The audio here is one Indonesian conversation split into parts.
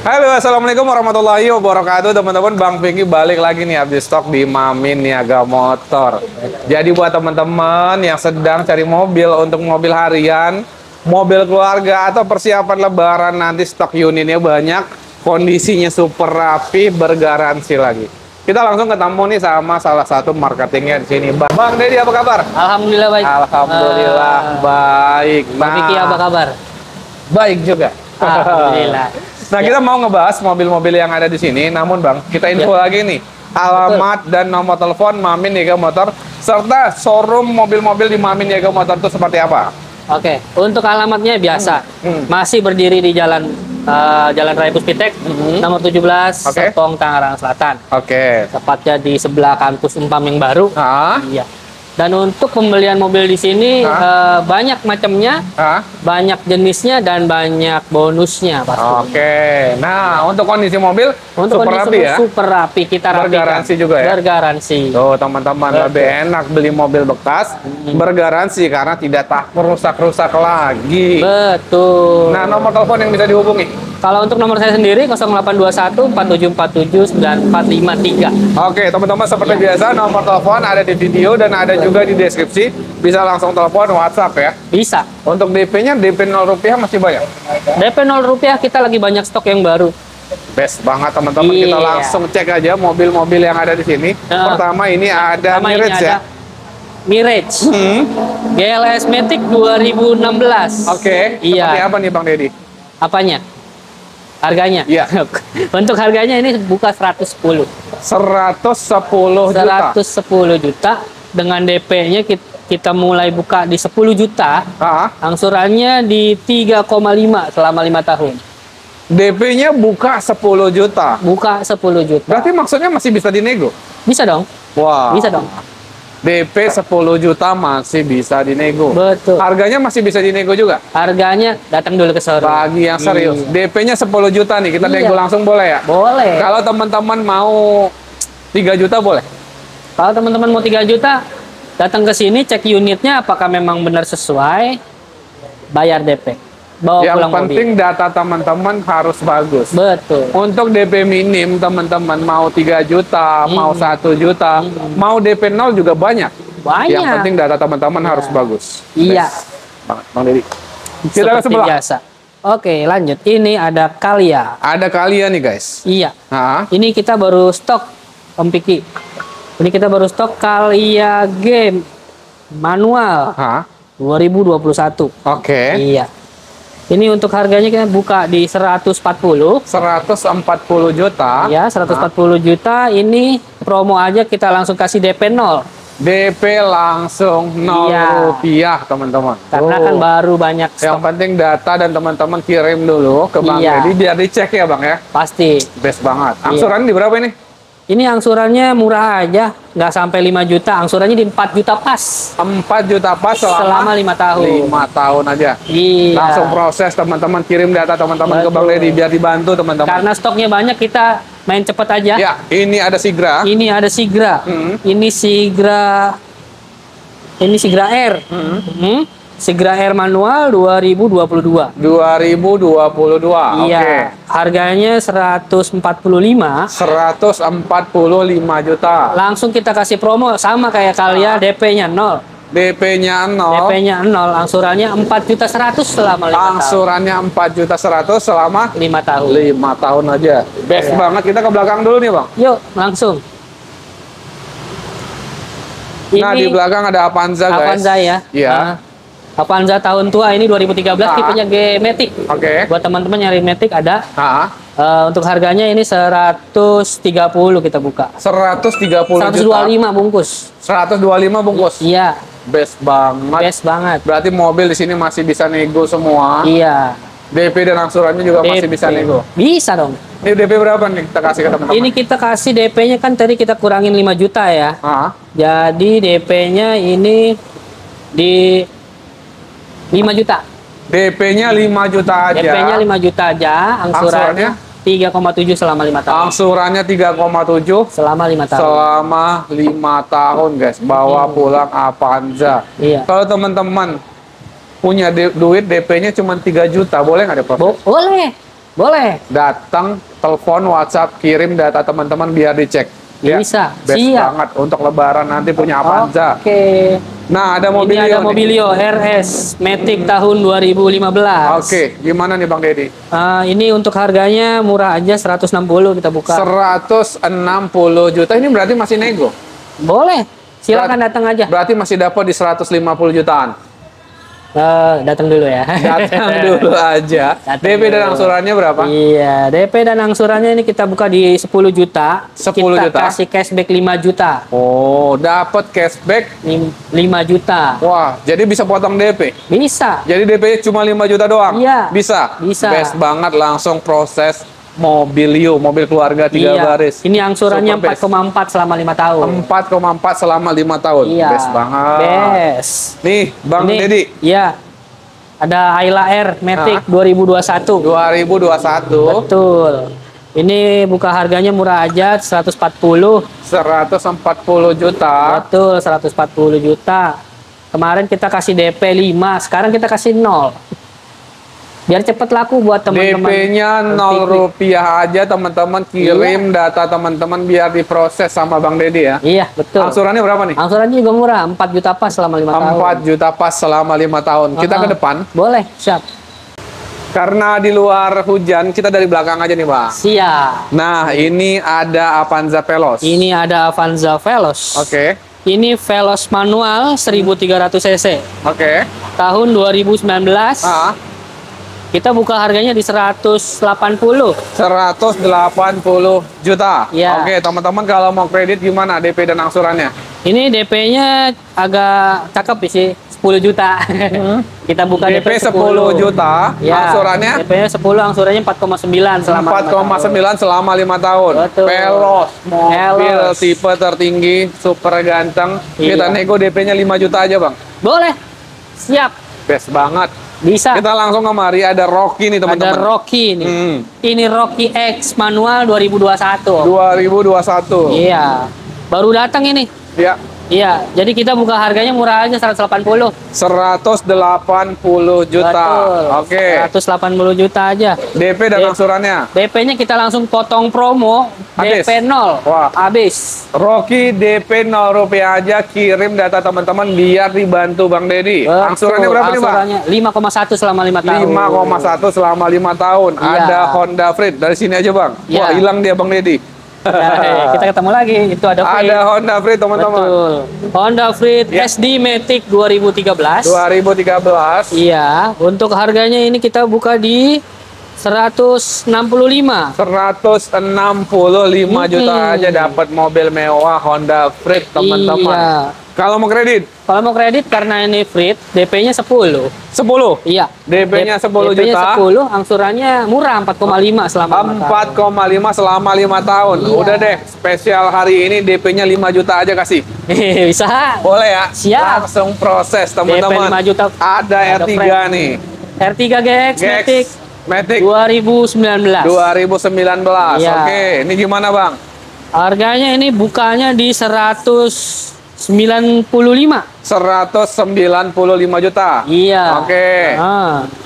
Halo, assalamualaikum warahmatullahi wabarakatuh, teman-teman. Bang Pinky balik lagi nih habis stok di Mamin Niaga Motor. Jadi buat teman-teman yang sedang cari mobil untuk mobil harian, mobil keluarga atau persiapan Lebaran nanti, stok unitnya banyak, kondisinya super rapi, bergaransi lagi. Kita langsung ketemu nih sama salah satu marketingnya di sini, Bang Deddy. Apa kabar? Alhamdulillah baik. Alhamdulillah baik. Bang Pinky apa kabar? Baik juga. Alhamdulillah. Nah, kita mau ngebahas mobil-mobil yang ada di sini. Namun, Bang, kita info lagi nih. Alamat dan nomor telepon Mamin Niaga Motor, serta showroom mobil-mobil di Mamin Niaga Motor itu seperti apa? Oke, untuk alamatnya biasa. Masih berdiri di Jalan Raya Puspitek, nomor 17, Serpong, Tangerang Selatan. Tepatnya di sebelah kampus Umpam yang baru. Iya. Dan untuk pembelian mobil di sini banyak macamnya, banyak jenisnya dan banyak bonusnya pasti. Nah, untuk kondisi mobil super rapi ya. Super rapi, kita rapikan. Bergaransi juga ya. Bergaransi. Tuh teman-teman, lebih enak beli mobil bekas bergaransi karena tidak takut rusak-rusak lagi. Betul. Nah, nomor telepon yang bisa dihubungi. Kalau untuk nomor saya sendiri 0821 4747 9453. Oke, teman-teman, seperti biasa nomor telepon ada di video dan ada juga di deskripsi. Bisa langsung telepon WhatsApp ya. Bisa. Untuk DP-nya DP 0 rupiah masih banyak. DP 0 rupiah kita lagi banyak stok yang baru. Best banget teman-teman. Kita langsung cek aja mobil-mobil yang ada di sini. Pertama ini ada Mirage ya. Mirage. GLS Matic 2016. Iya. Seperti apa nih Bang Deddy? Apanya? Harganya? Iya. Untuk harganya ini buka 110. 110 juta. 110 juta dengan DP-nya kita mulai buka di 10 juta. Angsurannya di 3,5 selama 5 tahun. DP-nya buka 10 juta. Buka 10 juta. Berarti maksudnya masih bisa dinego? Bisa dong. Wah. Bisa dong. DP 10 juta masih bisa dinego. Betul. Harganya masih bisa dinego juga? Harganya datang dulu ke showroom. Bagi yang serius. DP-nya 10 juta nih, kita nego langsung boleh ya? Boleh. Kalau teman-teman mau 3 juta boleh? Kalau teman-teman mau 3 juta, datang ke sini, cek unitnya apakah memang benar sesuai, bayar DP. Bawa yang pulang penting mobil. Data teman-teman harus bagus. Betul. Untuk DP minim teman-teman mau 3 juta, mau 1 juta, mau DP 0 juga banyak. Yang penting data teman-teman harus bagus. Iya. Bang Deddy. Kita ke sebelah. Biasa. Oke, lanjut. Ini ada Calya. Ada Calya nih guys. Iya. Ini kita baru stok, Om Piki. Ini kita baru stok Calya Game manual 2021. Iya. Ini untuk harganya kita buka di 140 juta. Ya, 140 juta. Ini promo aja, kita langsung kasih DP 0. DP langsung 0 rupiah teman-teman. Karena kan baru banyak stok. Yang penting data dan teman-teman kirim dulu ke Bang Deddy biar dicek ya Bang ya. Pasti. Best banget. Angsuran di berapa ini? Ini angsurannya murah aja, nggak sampai 5 juta. Angsurannya di 4 juta pas. 4 juta pas selama 5 tahun. 5 tahun aja. Iya. Langsung proses teman-teman, kirim data teman-teman ke Bang Deddy biar dibantu teman-teman. Karena stoknya banyak, kita main cepet aja. Ya, ini ada Sigra. Ini ada Sigra. Ini Sigra. Ini Sigra R. Sigra R manual 2022. 2022. Iya. Harganya 145. 145 juta. Langsung kita kasih promo sama kayak Calya, DP-nya 0. DP-nya 0. DP-nya 0. Angsurannya 4.100.000 selama 5 tahun. Angsurannya 4.100.000 selama 5 tahun. 5 tahun aja. Best banget. Kita ke belakang dulu nih, Bang. Yuk, langsung. Nah, di belakang ada Avanza, guys. Avanza ya. Iya. Avanza tahun tua ini 2013, tipenya G-Matic. Buat teman-teman nyari Matic ada. Untuk harganya ini 130 kita buka. 130 125 bungkus. 125 bungkus. Iya. Best banget. Best banget. Berarti mobil di sini masih bisa nego semua. Iya. DP dan angsurannya juga masih bisa nego. Bisa dong. Ini DP berapa nih kita kasih ke teman-teman? Ini kita kasih DP-nya kan tadi kita kurangin 5 juta ya. Jadi DP-nya ini di 5 juta. DP-nya 5 juta aja. DP-nya 5 juta aja, angsurannya 3,7 selama 5 tahun. Angsurannya 3,7 selama 5 tahun. Selama 5 tahun, guys. Bawa pulang Avanza. Iya. Kalau teman-teman punya duit DP-nya cuma 3 juta, boleh nggak deposit? Boleh. Boleh. Datang, telepon, WhatsApp, kirim data teman-teman biar dicek. Ya, bisa. Best banget untuk Lebaran nanti punya Avanza. Oke. Nah, ada Mobilio. Ini ada Mobilio RS Matic tahun 2015. Oke, gimana nih Bang Deddy? Ini untuk harganya murah aja 160 kita buka. 160 juta, ini berarti masih nego? Boleh. Silakan datang aja. Berarti masih dapat di 150 jutaan. Datang dulu ya. Datang dulu aja. DP dan angsurannya berapa? Iya, DP dan angsurannya ini kita buka di 10 juta. 10 kita juta. kasih cashback 5 juta. Oh, dapat cashback 5 juta. Wah, jadi bisa potong DP? Bisa. Jadi DP cuma 5 juta doang? Iya. Bisa? Bisa. Best banget, langsung proses Mobilio, mobil keluarga 3 baris. Ini angsurannya 4,4 selama 5 tahun. 4,4 selama 5 tahun. Iya. Best banget. Best. Nih, Bang Deddy. Iya. Ada Ayla R Matic 2021. 2021. Betul. Ini buka harganya murah aja 140. 140 juta. Betul, 140 juta. Kemarin kita kasih DP 5, sekarang kita kasih 0. Biar cepet laku buat teman-teman. DP-nya 0 rupiah aja teman-teman, kirim data teman-teman biar diproses sama Bang Deddy ya. Iya, betul. Angsurannya berapa nih? Angsurannya juga murah, 4 juta pas selama 5 tahun. 4 juta pas selama 5 tahun. Kita ke depan. Boleh, siap. Karena di luar hujan, kita dari belakang aja nih Bang. Siap. Nah, ini ada Avanza Veloz. Ini ada Avanza Veloz. Oke. Ini Veloz manual 1300 cc. Oke. Tahun 2019. Kita buka harganya di 180. 180 juta. Ya. Oke, teman-teman kalau mau kredit gimana DP dan angsurannya? Ini DP-nya agak cakep sih, 10 juta. Kita buka DP 10 juta, ya, angsurannya? DP-nya 10, angsurannya 4,9 selama 4,9 selama 5 tahun. Betul. Veloz, mobil tipe tertinggi, super ganteng. Kita nego DP-nya 5 juta aja, Bang. Boleh. Siap. Best banget. Bisa. Kita langsung kemari, ada Rocky nih teman-teman. Ada Rocky nih. Ini Rocky X manual 2021. 2021. Iya. Baru datang ini. Iya. Iya, jadi kita buka harganya murah aja 180. 180 juta. Betul. Oke. 180 juta aja. DP dan angsurannya? DP-nya kita langsung potong promo. Habis. DP 0. Wah. Habis. Rocky DP 0 rupiah aja, kirim data teman-teman biar dibantu Bang Deddy. Angsurannya berapa nih, Bang? Angsurannya 5,1 selama 5 tahun. 5,1 selama 5 tahun. Iya. Ada Honda Freed dari sini aja, Bang. Iya. Wah, hilang dia Bang Deddy. Nah, kita ketemu lagi. Itu ada Freed. Ada Honda Freed, teman-teman. Betul. Honda Freed Ya. SD Matic 2013. 2013. Iya, untuk harganya ini kita buka di 165. 165 juta aja dapat mobil mewah Honda Freed, teman-teman. Iya. Kalau mau kredit? Kalau mau kredit karena ini Freed, DP-nya 10. 10? Iya. DP-nya 10 DP-nya juta. 10, angsurannya murah 4,5 selama 4,5 selama 5 tahun. Iya. Udah deh, spesial hari ini DP-nya 5 juta aja kasih. Bisa. Boleh ya? Siap. Langsung proses, teman-teman. DP 5 juta. Ada R3 Freed. nih. R3 GX Matic Matic 2019. 2019. Iya. Oke, ini gimana, Bang? Harganya ini bukanya di 195. 195 juta. Iya. Oke.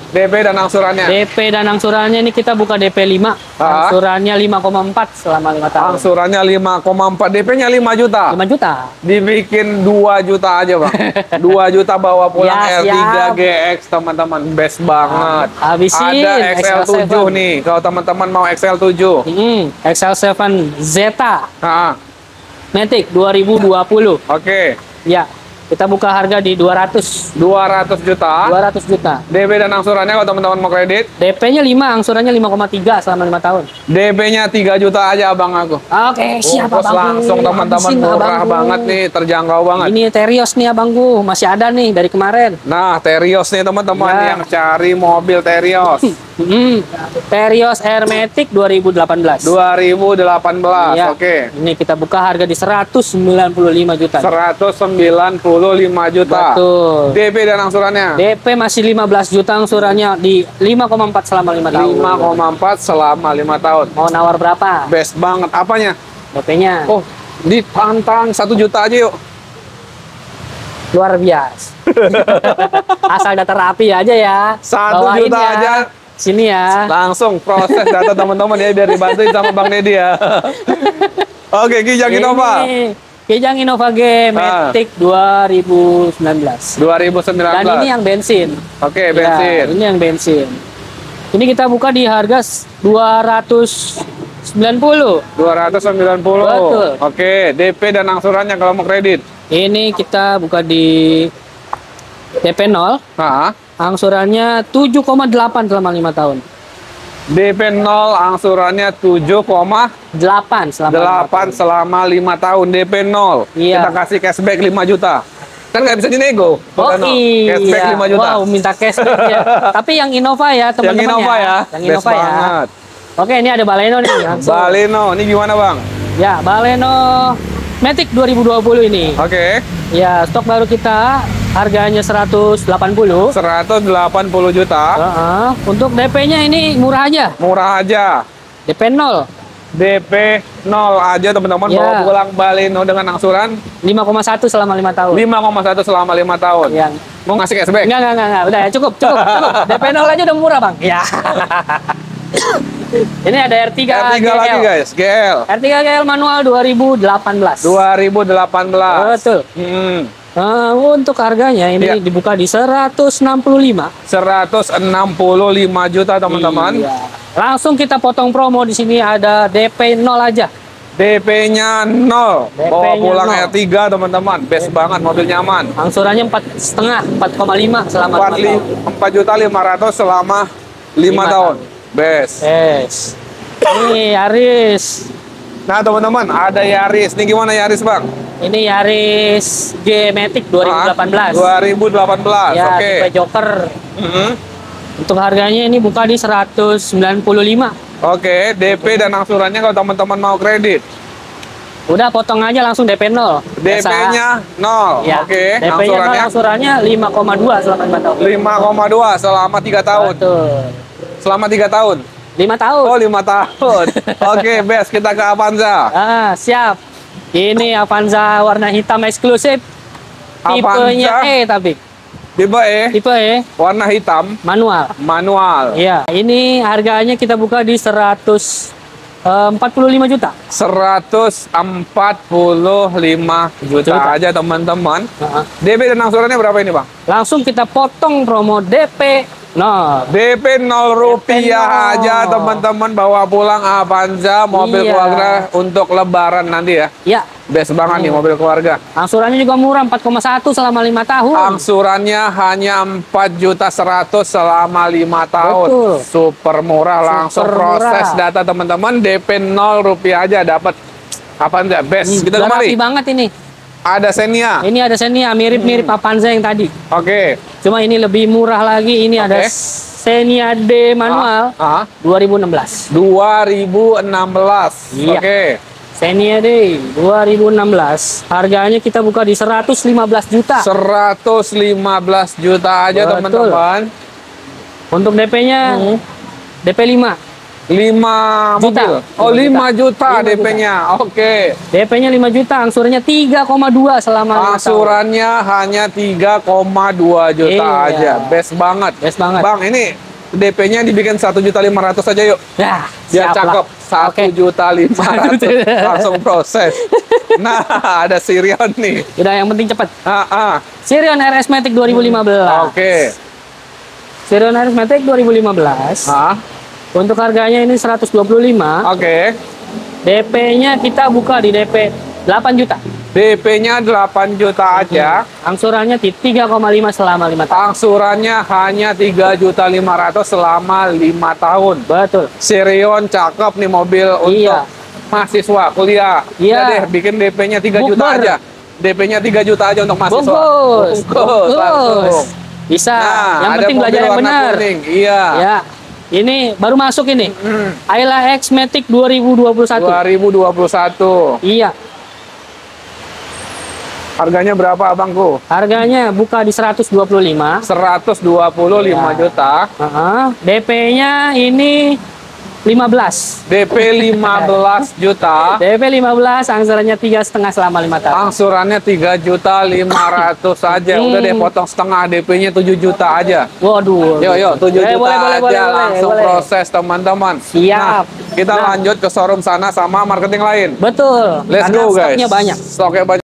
DP dan angsurannya? DP dan angsurannya ini kita buka DP 5. Angsurannya 5,4 selama 5 tahun. Angsurannya 5,4. DP-nya 5 juta. 5 juta. Dibikin 2 juta aja, Bang. 2 juta bawa pulang Ya, R3 siap. GX, teman-teman. Best banget. Habisin Ada XL7 nih. Kalau teman-teman mau XL7. XL7 Zeta Matic 2020. Oke. Ya. Kita buka harga di 200. 200 juta. 200 juta. DP dan angsurannya kalau teman-teman mau kredit? DP-nya 5, angsurannya 5,3 selama 5 tahun. DP-nya 3 juta aja, Bang aku. Oke, siap Bungkus abangku. langsung teman-teman, Habisin, murah abangku. banget nih, terjangkau banget. Ini Terios nih abangku, masih ada nih dari kemarin. Nah, Terios nih teman-teman Ya. yang cari mobil Terios. Terios Air Matic 2018. 2018. Iya. Oke. Ini kita buka harga di 195 juta. 195 juta. Betul. DP dan angsurannya? DP masih 15 juta, angsurannya di 5,4 selama 5 tahun. 5,4 selama 5 tahun. Mau nawar berapa? Best banget. Apanya? DP-nya. Oh, ditantang 1 juta aja yuk. Luar biasa. Asal data rapi aja ya. 1 Bawain juta ya. aja Sini ya. Langsung proses data teman-teman ya, biar dibantuin sama Bang Deddy ya. Oke, Kijang Innova. Kijang Innova G Matic 2019. 2019. Dan ini yang bensin. Oke, bensin. Ya, ini yang bensin. Ini kita buka di harga 290. 290. Betul. Oke, DP dan angsurannya kalau mau kredit. Ini kita buka di DP 0. Angsurannya 7,8 selama 5 tahun. DP 0, angsurannya 7,8 selama 5 tahun. DP 0. Iya. Kita kasih cashback 5 juta. Kan nggak bisa dinego. Oh iya. Cashback 5 juta. Wow, minta cashback ya. Tapi yang Innova ya, teman-teman. Yang Innova ya. Yang Innova ya. Banget. Oke, ini ada Baleno nih. Langsung. Baleno, ini gimana Bang? Ya, Baleno Matic 2020 ini. Oke. Ya, stok baru kita harganya 180. 180 juta. Untuk DP-nya ini murah aja. Murah aja. DP 0. DP 0 aja teman-teman, Ya. bawa pulang Baleno dengan angsuran 5,1 selama 5 tahun. 5,1 selama 5 tahun. Ya. Mau ngasih cashback? Enggak. Udah ya, cukup. DP 0 aja udah murah, Bang. Ya. Ini ada R3 R3 GL. lagi guys, GL. R3 GL manual 2018. 2018. Betul. Untuk harganya ini Ya. dibuka di 165. 165 juta teman-teman. Iya. Langsung kita potong promo di sini, ada DP 0 aja. DP-nya 0. Bawa DP-nya pulang 0. R3 teman-teman. Best banget, mobil nyaman. Angsurannya 4,5, 4,5 selama 5 tahun. 4.500.000 selama 5 tahun. Best. Yes. Ini Yaris. Nah teman-teman, ada Yaris. Ini gimana Yaris Bang? Ini Yaris G Matic 2018. 2018. Ya, Oke. tipe Joker. Untuk harganya ini buka di 195. Oke, DP dan angsurannya kalau teman-teman mau kredit. Udah potong aja langsung DP 0. DP-nya 0. Ya. Oke, DP-nya 0, angsurannya 5,2 selama 5 tahun. 5,2 selama 3 tahun. Betul. Selama 3 tahun. 5 tahun. Oh, 5 tahun. Oke, best, kita ke Avanza. Siap. Ini Avanza warna hitam eksklusif. Tipenya Avanza. E tapi. Tipe E, Tipe E warna hitam, manual. manual. Iya, ini harganya kita buka di 145 juta. 145 juta aja teman-teman. DP dan angsurannya berapa ini Bang? Langsung kita potong promo DP 0. DP 0 rupiah aja teman-teman, bawa pulang Avanza mobil Iya. keluarga untuk lebaran nanti ya. Ya, Best banget nih mobil keluarga. angsurannya juga murah 4,1 selama 5 tahun. Angsurannya hanya 4.100.000 selama 5 tahun. Betul. Super murah, langsung Super proses murah. data teman-teman, DP 0 rupiah aja dapat Avanza best. Kita Udah kemari. rapi banget ini. Ada Xenia. Ini ada Xenia mirip-mirip Avanza yang tadi. Oke. Cuma ini lebih murah lagi. Ini ada Xenia D manual 2016. 2016. Iya. Oke. Xenia D 2016. Harganya kita buka di 115 juta. 115 juta aja Betul. teman-teman. Untuk DP-nya DP 5. 5 Juta. mobil. Oh, 5 juta 5 DP-nya. Oke. DP-nya 5 juta, angsurannya 3,2 selama 5 tahun. Angsurannya hanya 3,2 juta Iya. aja. Best banget. Best banget. Bang, ini DP-nya dibikin 1.500.000 aja yuk. Ya, Biar siap lah. cakep. 1.500.000 langsung proses. Nah, ada Sirion nih. Udah, yang penting cepet. Sirion Sirion RS Matic 2015. Oke. Sirion RS Matic 2015. Untuk harganya ini 125. Oke. DP-nya kita buka di DP 8 juta. DP-nya 8 juta aja. Angsurannya di 3,5 selama 5 tahun. Angsurannya hanya 3.500.000 selama 5 tahun. Betul. Sirion cakep nih mobil untuk mahasiswa kuliah. Iya. Ya deh, bikin DP-nya 3 juta Bukber. aja. DP-nya 3 juta aja untuk mahasiswa. Bungkus. Bungkus, langsung. Bisa. Nah, yang ada penting belajar mobil yang warna benar. kuning. Iya. Ya. Ini baru masuk ini. Ayla X Matic 2021. 2021. Iya. Harganya berapa abangku? Harganya buka di 125. 125 Ya. juta. DP-nya ini 15. DP 15 juta. DP 15, angsurannya 3,5 selama 5 tahun. Angsurannya 3.500.000 saja. Udah deh potong setengah, DP-nya 7 juta aja. Waduh. Yuk 7 juta boleh, aja langsung proses teman-teman. Siap. Nah, kita lanjut ke showroom sana sama marketing lain. Betul. Let's Karena go guys. stoknya banyak. Stoknya banyak.